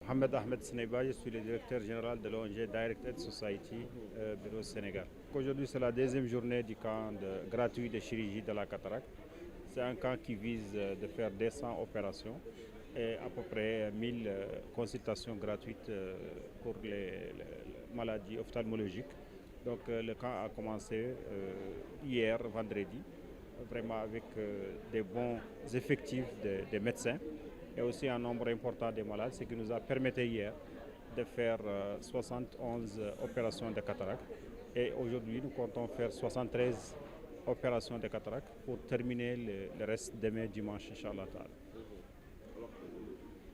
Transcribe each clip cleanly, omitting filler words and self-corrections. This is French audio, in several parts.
Mohamed Ahmed Sneiba, je suis le directeur général de l'ONG Direct Aid Society, Bureau Sénégal. Aujourd'hui, c'est la deuxième journée du camp gratuit de chirurgie de la cataracte. C'est un camp qui vise de faire 200 opérations et à peu près 1000 consultations gratuites pour les maladies ophtalmologiques. Donc le camp a commencé hier, vendredi, vraiment avec des bons effectifs des médecins et aussi un nombre important de malades, ce qui nous a permis hier de faire 71 opérations de cataracte. Et aujourd'hui, nous comptons faire 73 opérations de cataracte pour terminer le reste demain dimanche, Inch'Allah. Alors,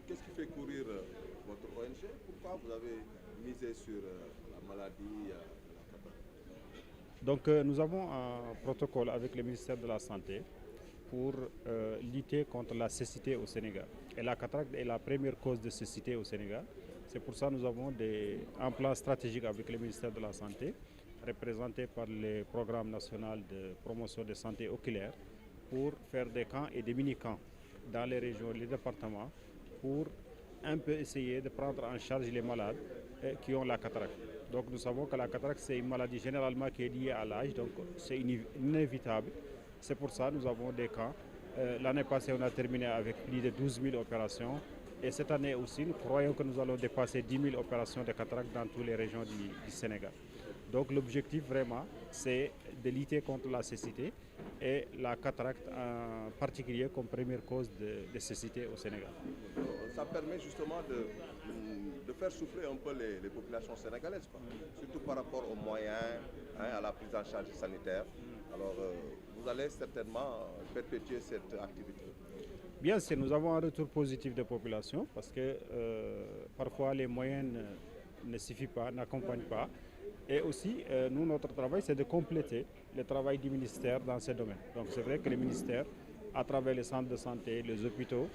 qu'est-ce qui fait courir votre ONG? Pourquoi vous avez misé sur la maladie de la cataracte? Donc, nous avons un protocole avec le ministère de la Santé pour lutter contre la cécité au Sénégal. Et la cataracte est la première cause de cécité au Sénégal. C'est pour ça que nous avons un plan stratégique avec le ministère de la Santé, représenté par le programme national de promotion de santé oculaire, pour faire des camps et des mini-camps dans les régions et les départements pour un peu essayer de prendre en charge les malades qui ont la cataracte. Donc nous savons que la cataracte, c'est une maladie généralement qui est liée à l'âge, donc c'est inévitable. C'est pour ça que nous avons des camps. L'année passée, on a terminé avec plus de 12 000 opérations. Et cette année aussi, nous croyons que nous allons dépasser 10 000 opérations de cataracte dans toutes les régions du Sénégal. Donc l'objectif vraiment, c'est de lutter contre la cécité et la cataracte en particulier comme première cause de cécité au Sénégal. Ça permet justement de faire souffler un peu les populations sénégalaises, quoi. Surtout par rapport aux moyens, à la prise en charge sanitaire. Alors vous allez certainement perpétuer cette activité. Bien sûr, nous avons un retour positif des populations parce que parfois les moyens ne suffisent pas, n'accompagnent pas. Et aussi, nous, notre travail, c'est de compléter le travail du ministère dans ces domaines. Donc c'est vrai que le ministère, à travers les centres de santé, les hôpitaux,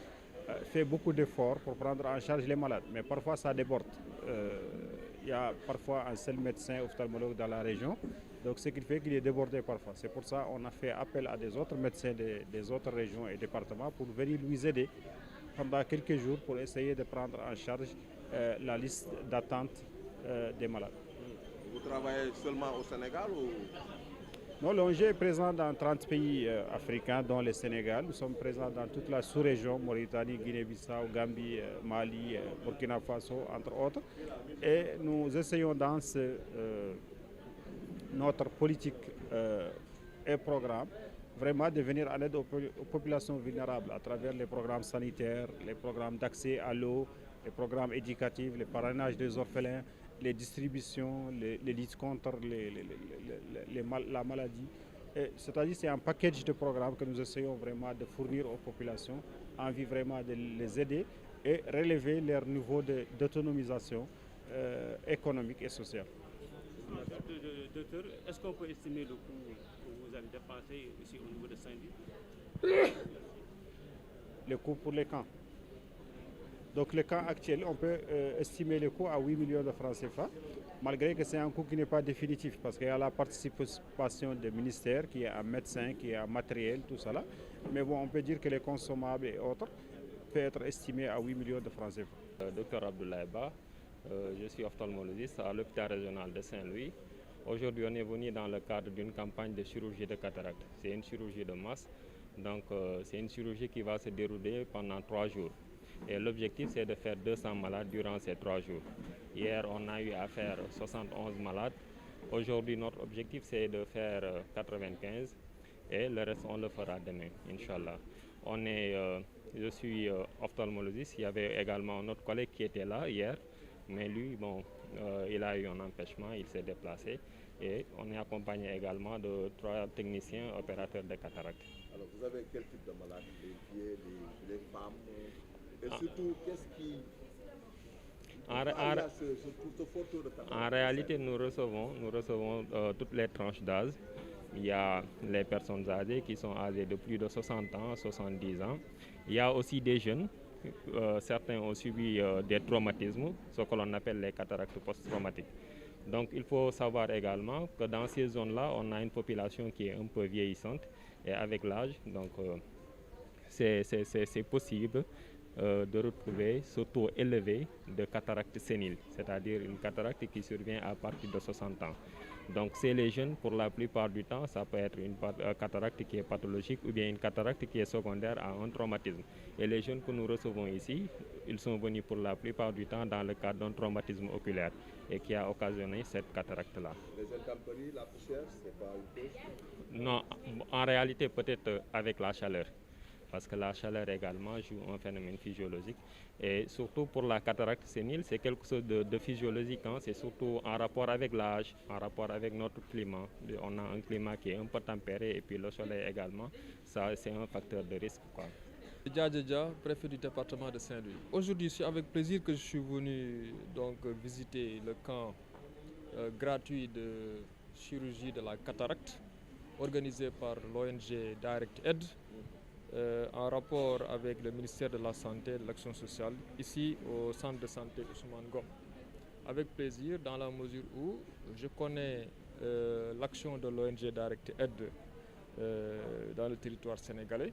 fait beaucoup d'efforts pour prendre en charge les malades. Mais parfois, ça déborde. Il y a parfois un seul médecin ophtalmologue dans la région. Donc ce qui fait qu'il est débordé parfois. C'est pour ça qu'on a fait appel à des autres médecins des autres régions et départements pour venir lui aider pendant quelques jours pour essayer de prendre en charge la liste d'attente des malades. Vous travaillez seulement au Sénégal ou... Non, l'ONG est présent dans 30 pays africains, dont le Sénégal. Nous sommes présents dans toute la sous-région, Mauritanie, Guinée-Bissau, Gambie, Mali, Burkina Faso, entre autres. Et nous essayons dans notre politique et programme vraiment de venir en aide aux populations vulnérables à travers les programmes sanitaires, les programmes d'accès à l'eau, les programmes éducatifs, le parrainage des orphelins, les distributions, les luttes contre la maladie. C'est-à-dire c'est un package de programmes que nous essayons vraiment de fournir aux populations, envie vraiment de les aider et relever leur niveau d'autonomisation économique et sociale. Docteur, est-ce qu'on peut estimer le coût que vous avez dépensé ici au niveau de Saint-Louis? Le coût pour les camps. Donc le camp actuel, on peut estimer le coût à 8 millions de francs CFA, malgré que c'est un coût qui n'est pas définitif, parce qu'il y a la participation du ministère, qui est un médecin, qui est un matériel, tout ça là. Mais bon, on peut dire que les consommables et autres peuvent être estimés à 8 millions de francs CFA. Docteur Abdoulaye Ba, je suis ophtalmologiste à l'hôpital régional de Saint-Louis. Aujourd'hui, on est venu dans le cadre d'une campagne de chirurgie de cataracte. C'est une chirurgie de masse, donc c'est une chirurgie qui va se dérouler pendant 3 jours. Et l'objectif, c'est de faire 200 malades durant ces 3 jours. Hier, on a eu à faire 71 malades. Aujourd'hui, notre objectif, c'est de faire 95 et le reste, on le fera demain, Inch'Allah. Je suis ophtalmologiste. Il y avait également notre collègue qui était là hier, mais lui, bon, il a eu un empêchement, il s'est déplacé. Et on est accompagné également de 3 techniciens opérateurs de cataracte. Alors, vous avez quel type de maladies? Les vieux, les femmes? Et surtout, qu'est-ce qui... En réalité, nous recevons toutes les tranches d'âge. Il y a les personnes âgées qui sont âgées de plus de 60 ans, 70 ans. Il y a aussi des jeunes. Certains ont subi des traumatismes, ce que l'on appelle les cataractes post-traumatiques. Donc il faut savoir également que dans ces zones-là, on a une population qui est un peu vieillissante et avec l'âge, donc c'est possible de retrouver ce taux élevé de cataracte sénile, c'est-à-dire une cataracte qui survient à partir de 60 ans. Donc chez les jeunes, pour la plupart du temps, ça peut être une cataracte qui est pathologique ou bien une cataracte qui est secondaire à un traumatisme. Et les jeunes que nous recevons ici, ils sont venus pour la plupart du temps dans le cadre d'un traumatisme oculaire et qui a occasionné cette cataracte-là. Les intempéries, la poussière, c'est pas une cause? Non, en réalité peut-être avec la chaleur. Parce que la chaleur également joue un phénomène physiologique. Et surtout pour la cataracte sénile, c'est quelque chose de physiologique. Hein. C'est surtout en rapport avec l'âge, en rapport avec notre climat. On a un climat qui est un peu tempéré et puis le soleil également. Ça, c'est un facteur de risque, quoi. Dia, préfet du département de Saint-Louis. Aujourd'hui, c'est avec plaisir que je suis venu donc visiter le camp gratuit de chirurgie de la cataracte organisé par l'ONG Direct Aid. En rapport avec le ministère de la Santé et de l'Action sociale, ici au centre de santé Ousmane Ngom. Avec plaisir, dans la mesure où je connais l'action de l'ONG Direct Aid dans le territoire sénégalais.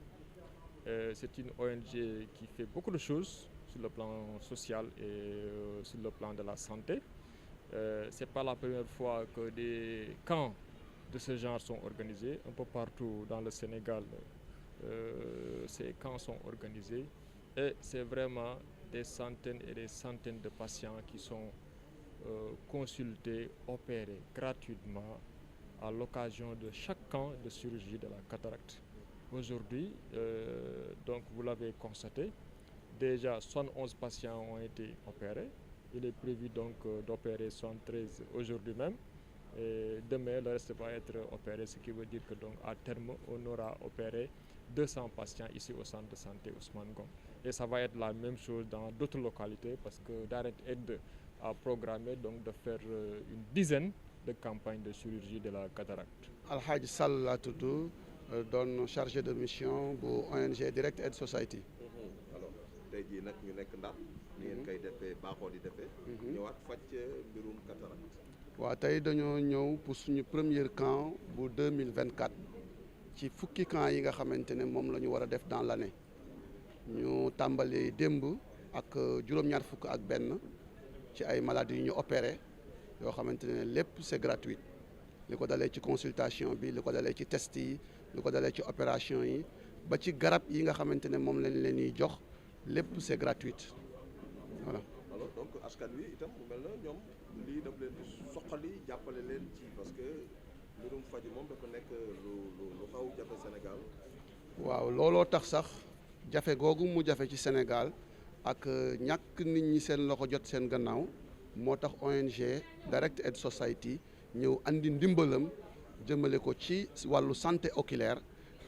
C'est une ONG qui fait beaucoup de choses sur le plan social et sur le plan de la santé. Ce n'est pas la première fois que des camps de ce genre sont organisés un peu partout dans le Sénégal. Ces camps sont organisés et c'est vraiment des centaines et des centaines de patients qui sont consultés, opérés gratuitement à l'occasion de chaque camp de chirurgie de la cataracte. Aujourd'hui, donc vous l'avez constaté, déjà 71 patients ont été opérés. Il est prévu donc d'opérer 73 aujourd'hui même. Et demain, le reste va être opéré, ce qui veut dire que donc à terme, on aura opéré 200 patients ici au centre de santé Ousmane Ngom. Et ça va être la même chose dans d'autres localités parce que Direct Aid a programmé donc de faire une dizaine de campagnes de chirurgie de la cataracte. Alhaji Sall laa tudd doon chargé de mission bu ONG Direct Aid Society. Alors tey jii nag ñu nekk Ndar ni ngeen koy defee baaxoo di defee. ñëwaat faj mbirum cataracte. waaw tey dañoo ñëw pour suñu premier camp bu 2024 ci fukki camp yi nga xamante ne moom la ñu war a def dans l'année ñu tàmbali démb ak juróom-ñaar fukk ak benn ci ay maladies yu ñu opéré yoo xamante ne lépp c'est gratuit li ko dalee ci consultation bi li ko dalee ci test yi li ko dalee ci opération yi ba ci garab yi nga xamante ne moom lañ leen di jox lépp c'est gratuit voilà. alors donc askan wi itam mu mel na ñoom lii daf leen di soqali jàppale leen ci parce que mbirum faju moom dafa nekk lu xaw jafe Sénégal. waaw looloo tax sax jafe googu mu jafe ci Sénégal ak ñàkk nit ñi seen loxo jot seen gannaaw moo tax ONG Direct Aid Society ñëw andi ndimbalam jëmale ko ci wàllu santé oculaire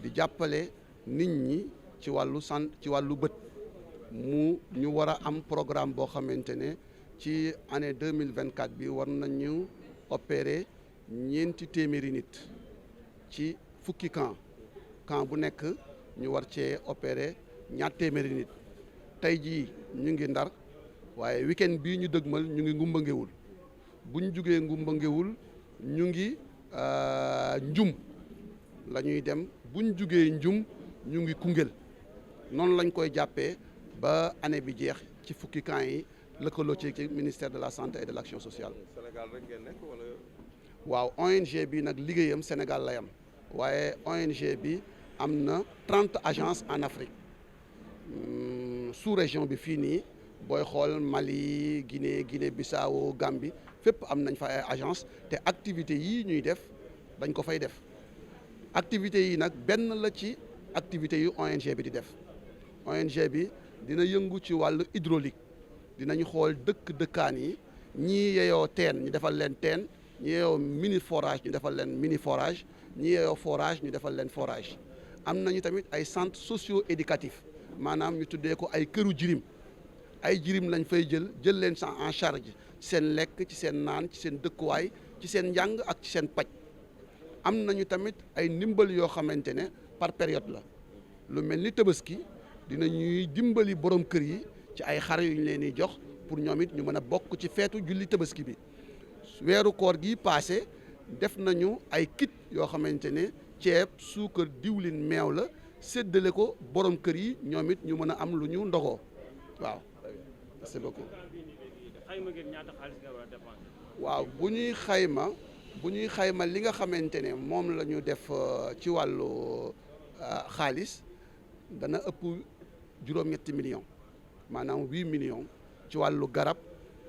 di jàppale nit ñi ci wàllu bët mu ñu war a am programme boo xamante ne ci année 2024 bi war nañu opérer 400 nit ci fukki camp bu nekk ñu war cee opérer 200 nit tey jii ñu ngi Ndar waaye week-end bii ñu dëgmal ñu ngi Ngumba Ngewul bu ñu jugee Ngumba Ngewul ñu ngi Njum la ñuy dem bu ñu jugee Njum ñu ngi Koungheul noonu lañ koy jàppee ba année bi jeex ci fukki camp yi lëkkaloo ci ministère de la santé et de l'action sociale. Sénégal rek ngeen nekk wala. waaw ONG bi nag liggéeyam Sénégal lay am waaye ONG bi am na 30 agences en Afrique sous région bi fii nii booy xool Mali Guinée-Bissau Gambie fépp am nañ fa ay agence te activités yii ñuy def dañ ko fay def activités yi nag benn la ci activités yu ONG bi di def ONG bi dina yëngu ci wàllu hydraulique dinañu xool dëkkaan yi ñii yeyoo teen ñu defal leen teen ñi yeyoo mini forage ñu defal leen mini forage ñi yeyoo forage ñu defal leen forage am nañu tamit ay centres socio-éducatifs maanaam ñu tuddee ko ay këru jirim ay jirim lañ fay jël leen en charge seen lekk ci seen naan ci seen dëkkuwaay ci seen njàng ak ci seen paj am nañu tamit ay ndimbal yoo xamante ne par période la lu mel ni Tabaski dinañuy dimbali borom kër yi ci ay xar yu ñu leen di jox pour ñoom it ñu mën a bokk ci feetu julli Tabaski bi weeru koor gi passé def nañu ay kit yoo xamante ne ceeb suukar diwlin meew la séddale ko borom kër yi ñoom it ñu mën a am lu ñu ndogoo waaw merci beaucoup. xayma ngeen ñaata xaalis nga war a dépenser. waaw bu ñuy xayma li nga xamante ne moom la ñu def ci wàllu xaalis dana ëpp juróom-ñetti millions maanaam 8 millions ci wàllu garab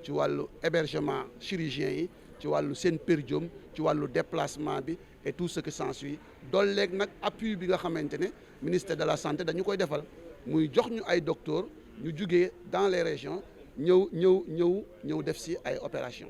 ci wàllu hébergement chirurgien yi ci wàllu seen per diem ci wàllu déplacement bi et tout ce qui s'ensuit dolleeg nag appui bi nga xamante ne ministère de la santé dañu koy defal muy jox ñu ay docteurs ñu jugee dans les régions ñëw def si ay opération